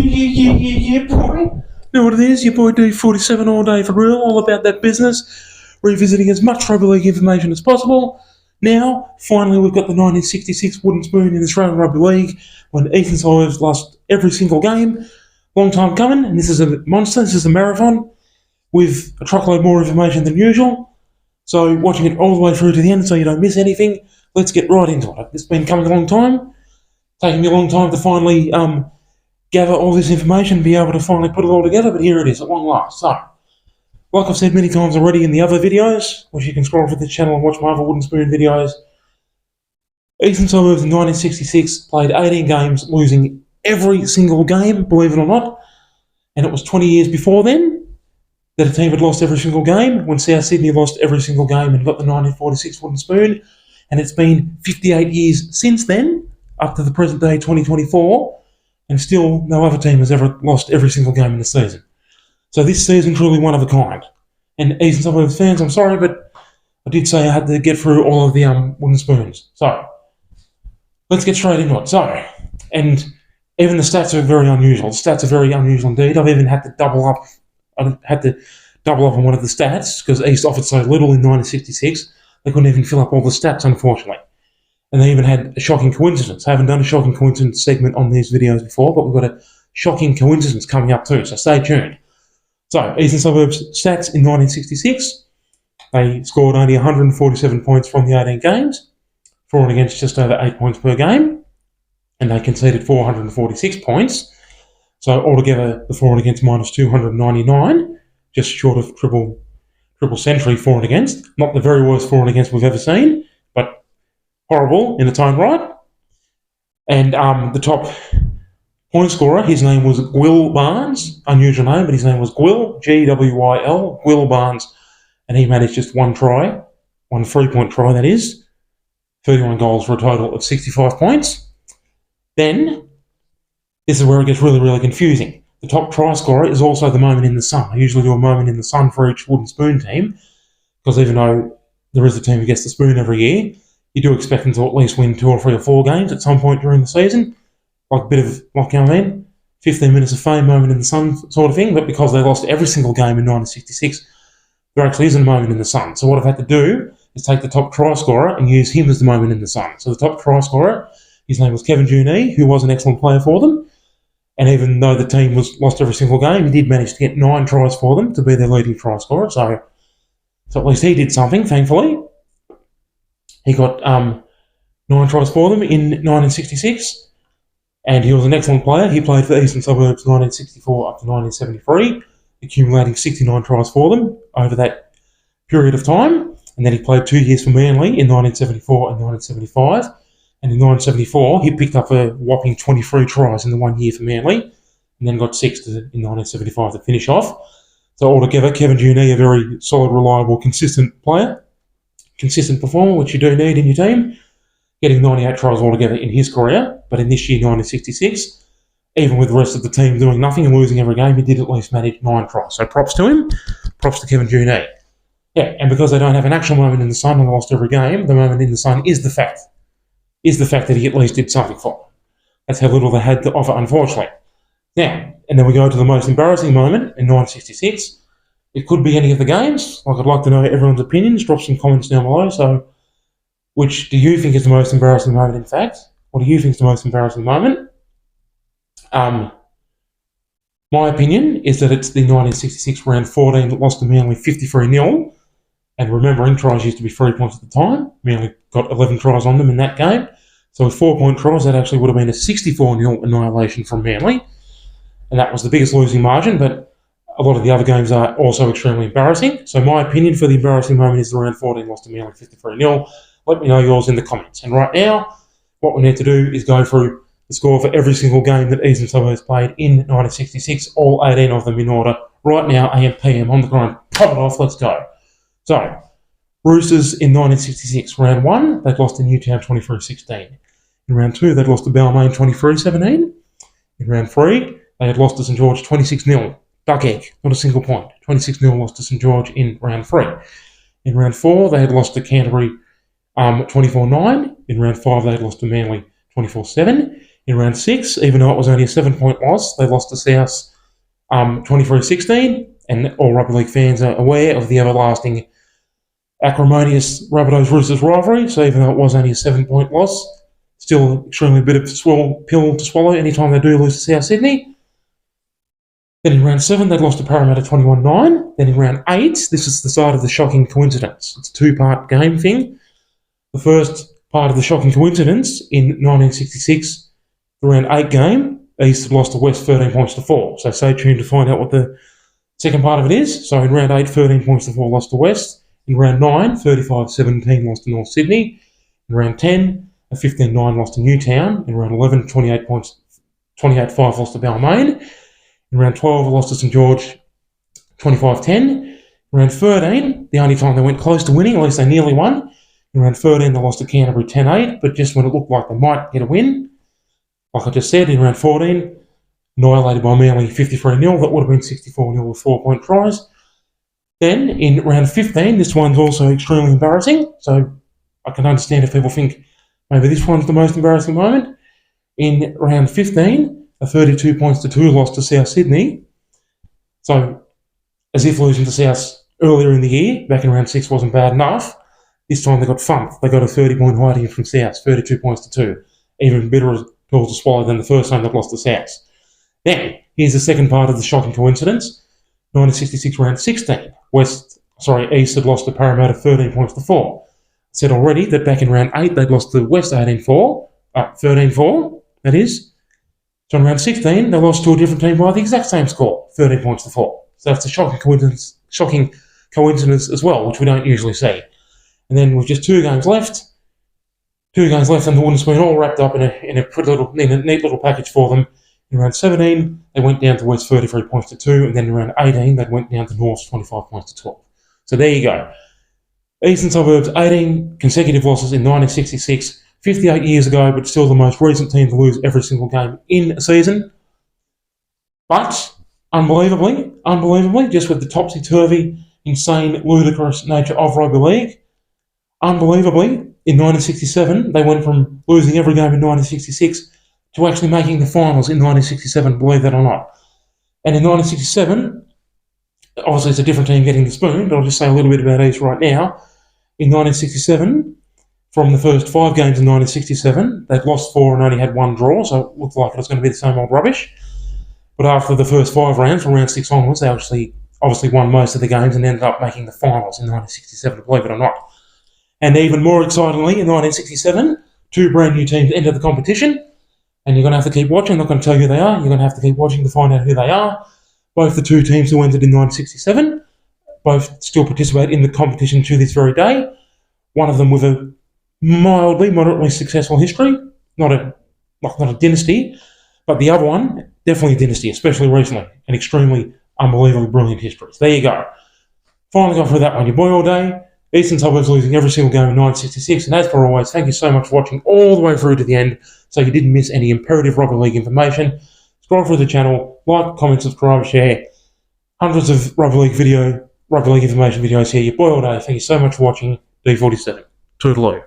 Yeah, boy. Know what it is? Your boy D47 all day for real, all about that business, revisiting as much rugby league information as possible. Now, finally, we've got the 1966 wooden spoon in Australian Rugby League when Eastern Suburbs lost every single game. Long time coming, and this is a monster, this is a marathon with a truckload more information than usual. So, watching it all the way through to the end so you don't miss anything, let's get right into it. It's been coming a long time, taking me a long time to finally gather all this information and be able to finally put it all together, but here it is at long last. So, like I've said many times already in the other videos, which you can scroll through the channel and watch my other wooden spoon videos, Eastern Suburbs in 1966 played 18 games, losing every single game, believe it or not, and it was 20 years before then that a team had lost every single game, when South Sydney lost every single game and got the 1946 wooden spoon, and it's been 58 years since then, up to the present day 2024, and still no other team has ever lost every single game in the season. So this season truly one of a kind. And Eastern Suburbs fans, I'm sorry, but I did say I had to get through all of the wooden spoons. So, let's get straight into it. So, and even the stats are very unusual. The stats are very unusual indeed. I've even had to double up. I had to double up on one of the stats because East offered so little in 1966. They couldn't even fill up all the stats, unfortunately. And they even had a shocking coincidence. I haven't done a shocking coincidence segment on these videos before, but we've got a shocking coincidence coming up too, so stay tuned. So, Eastern Suburbs stats in 1966. They scored only 147 points from the 18 games, for and against just over 8 points per game, and they conceded 446 points. So altogether, the for and against minus 299, just short of triple century for and against. Not the very worst for and against we've ever seen, but horrible in its own right. And the top point scorer, his name was Gwyl Barnes, unusual name, but his name was Gwyl, G-W-Y-L, Gwyl Barnes, and he managed just one try, one 3-point try that is, 31 goals for a total of 65 points. Then, this is where it gets really, really confusing. The top try scorer is also the moment in the sun. I usually do a moment in the sun for each wooden spoon team, because even though there is a team who gets the spoon every year, you do expect them to at least win 2 or 3 or 4 games at some point during the season. Like a bit of, 15 minutes of fame, moment in the sun sort of thing, but because they lost every single game in 1966, there actually isn't a moment in the sun. So what I've had to do is take the top try scorer and use him as the moment in the sun. So the top try scorer, his name was Kevin Junee, who was an excellent player for them, and even though the team was lost every single game, he did manage to get 9 tries for them to be their leading try scorer, so at least he did something, thankfully. He got 9 tries for them in 1966, and he was an excellent player. He played for Eastern Suburbs 1964 up to 1973, accumulating 69 tries for them over that period of time. And then he played 2 years for Manly in 1974 and 1975. And in 1974, he picked up a whopping 23 tries in the 1 year for Manly, and then got 6 in 1975 to finish off. So altogether, Kevin Junee, a very solid, reliable, consistent player, consistent performer, which you do need in your team, getting 98 tries altogether in his career. But in this year, 1966, even with the rest of the team doing nothing and losing every game, he did at least manage 9 tries. So props to him, props to Kevin Junee. Yeah, and because they don't have an actual moment in the sun and lost every game, the moment in the sun is the fact that he at least did something for them. That's how little they had to offer, unfortunately. Now, and then we go to the most embarrassing moment in 1966. It could be any of the games. Like, I'd like to know everyone's opinions. Drop some comments down below. So, which do you think is the most embarrassing moment, in fact? What do you think is the most embarrassing moment? My opinion is that it's the 1966 round 14 that lost to Manly 53-0. And remembering, tries used to be 3 points at the time. Manly got 11 tries on them in that game. So with 4-point tries, that actually would have been a 64-0 annihilation from Manly. And that was the biggest losing margin, but a lot of the other games are also extremely embarrassing. So my opinion for the embarrassing moment is the round 14 lost to Manly 53-0. Let me know yours in the comments. And right now, what we need to do is go through the score for every single game that Eastern Suburbs played in 1966, all 18 of them in order. Right now, AM, PM, on the grind. Pop it off, let's go. So, Roosters in 1966, round 1, they'd lost to Newtown 23-16. In round 2, they'd lost to Balmain 23-17. In round 3, they had lost to St George 26-0. Duck egg, not a single point. 26-0 lost to St George in round 3. In round 4, they had lost to Canterbury 24-9. In round 5, they had lost to Manly 24-7. In round 6, even though it was only a 7-point loss, they lost to South 23-16, and all rugby league fans are aware of the everlasting acrimonious Rabbitohs-Roosters rivalry, so even though it was only a 7-point loss, still extremely bit of a pill to swallow anytime they do lose to South Sydney. Then in round 7, they lost to Parramatta 21-9. Then in round 8, this is the start of the shocking coincidence. It's a two-part game thing. The first part of the shocking coincidence, in 1966, the round 8 game, East had lost to West 13 points to 4. So stay tuned to find out what the second part of it is. So in round 8, 13 points to 4 lost to West. In round 9, 35-17 lost to North Sydney. In round 10, a 15-9 lost to Newtown. In round 11, 28 points, 28-5 lost to Balmain. In round 12, lost to St George, 25-10. In round 13, the only time they went close to winning, at least they nearly won. In round 13, they lost to Canterbury 10-8, but just when it looked like they might get a win, like I just said, in round 14, annihilated by Manly 53-0. That would have been 64-0 with 4-point tries. Then, in round 15, this one's also extremely embarrassing, so I can understand if people think maybe this one's the most embarrassing moment. In round 15, a 32 points to 2 loss to South Sydney. So, as if losing to South earlier in the year, back in round 6, wasn't bad enough, this time they got thumped. They got a 30-point hiding from South, 32 points to 2. Even bitterer pill to swallow than the first time they've lost to South. Now, here's the second part of the shocking coincidence. 1966 round 16, East had lost to Parramatta 13 points to 4. I said already that back in round 8 they'd lost to West 13-4, that is. So in round 16 they lost to a different team by the exact same score, 13 points to 4. So that's a shocking coincidence as well, which we don't usually see. And then with just 2 games left and the wooden spoon all wrapped up in a neat little package for them. In round 17, they went down to West 33 points to 2, and then in round 18, they went down to North 25 points to 12. So there you go. Eastern Suburbs, 18 consecutive losses in 1966, 58 years ago, but still the most recent team to lose every single game in a season. But, unbelievably, just with the topsy-turvy, insane, ludicrous nature of rugby league, unbelievably, in 1967, they went from losing every game in 1966 to actually making the finals in 1967, believe that or not. And in 1967, obviously it's a different team getting the spoon, but I'll just say a little bit about East right now. In 1967, from the first 5 games in 1967, they'd lost 4 and only had 1 draw, so it looked like it was going to be the same old rubbish. But after the first 5 rounds, from round 6 onwards, they obviously won most of the games and ended up making the finals in 1967, believe it or not. And even more excitingly, in 1967, 2 brand new teams entered the competition. And you're going to have to keep watching. I'm not going to tell you who they are. You're going to have to keep watching to find out who they are. Both the 2 teams who entered in 1967, both still participate in the competition to this very day. One of them with a moderately successful history. Not a dynasty, but the other one, definitely a dynasty, especially recently. An extremely, unbelievably brilliant history. So there you go. Finally got through that one. Your boy all day. Eastern Suburbs losing every single game in 1966. And as per always, thank you so much for watching all the way through to the end so you didn't miss any imperative rugby league information. Scroll through the channel, like, comment, subscribe, share. Hundreds of rugby league information videos here. Your boy all day. Thank you so much for watching. D47. Toodaloo.